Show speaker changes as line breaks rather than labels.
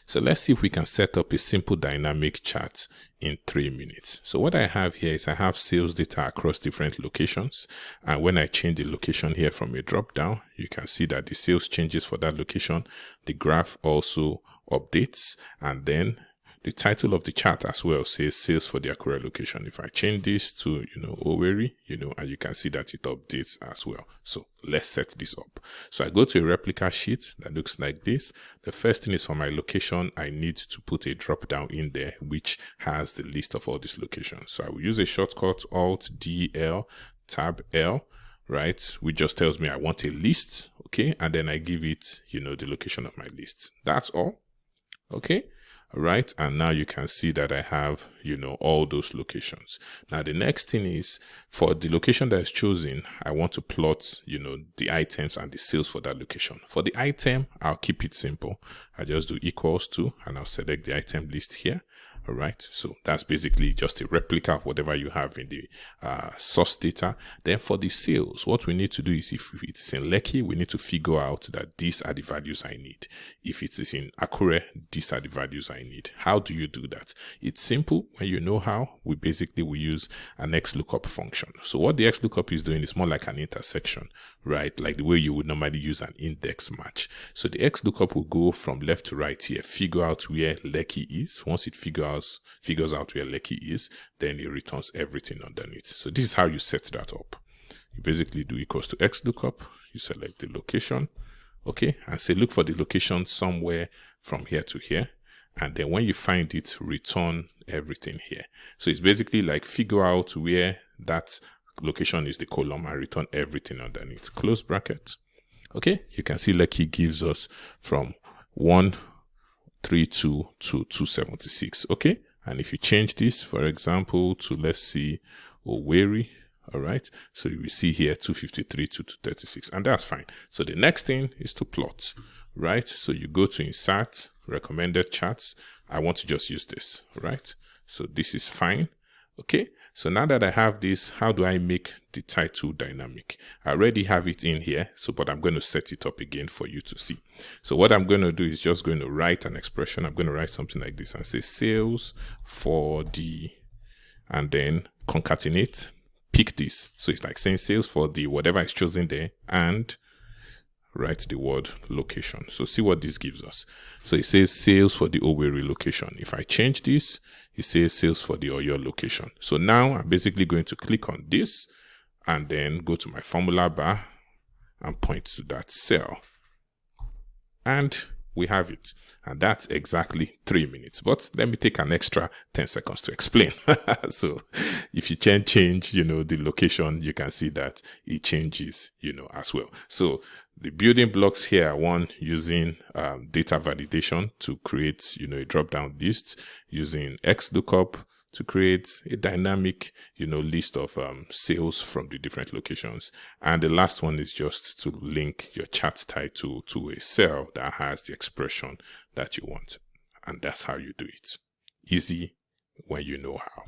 So let's see if we can set up a simple dynamic chart in 3 minutes. So what I have here is I have sales data across different locations. And when I change the location here from a drop down, you can see that the sales changes for that location. The graph also updates, and then the title of the chart as well says sales for the Akure location. If I change this to, Owerri, and you can see that it updates as well. So let's set this up. So I go to a replica sheet that looks like this. The first thing is for my location, I need to put a drop down in there, which has the list of all these locations. So I will use a shortcut Alt DL Tab L, right? Which just tells me I want a list. Okay. And then I give it, the location of my list. That's all. Okay. Right, and now you can see that I have, all those locations. Now the next thing is for the location that is chosen, I want to plot, the items and the sales for that location. For the item, I'll keep it simple. I just do equals to, and I'll select the item list here. All right, so that's basically just a replica of whatever you have in the source data. Then for the sales, what we need to do is if it's in Lekki, we need to figure out that these are the values I need. If it is in Akure, these are the values I need. How do you do that? It's simple. When you know how, we use an XLOOKUP function. So what the XLOOKUP is doing is more like an intersection, right? Like the way you would normally use an index match. So the XLOOKUP will go from left to right here, figure out where Lekki is. Once it figures out where Lekki is, then it returns everything underneath. So this is how you set that up. You basically do equals to XLOOKUP. You select the location, okay, and say look for the location somewhere from here to here. And then when you find it, return everything here. So it's basically like figure out where that location is the column and return everything underneath. Close bracket. Okay, you can see Lekki gives us from 132 to 276. Okay, and if you change this, for example, to let's see Owerri, all right, so you will see here 253 to 236, and that's fine. So the next thing is to plot, right? So you go to insert recommended charts. I want to just use this, right? So this is fine. Okay, so now that I have this, how do I make the title dynamic? I already have it in here, but I'm going to set it up again for you to see. So what I'm going to do is just going to write an expression. I'm going to write something like this and say sales for the, and then concatenate, pick this. So it's like saying sales for the whatever is chosen there, and write the word location. So see what this gives us. So it says sales for the Owerri location. If I change this, it says sales for the Oyo location. So now I'm basically going to click on this and then go to my formula bar and point to that cell. And we have it. And that's exactly 3 minutes. But let me take an extra 10 seconds to explain. So if you change, the location, you can see that it changes, as well. So the building blocks here are one, using data validation to create, a drop-down list, using XLOOKUP to create a dynamic, list of sales from the different locations. And the last one is just to link your chart title to a cell that has the expression that you want. And that's how you do it. Easy when you know how.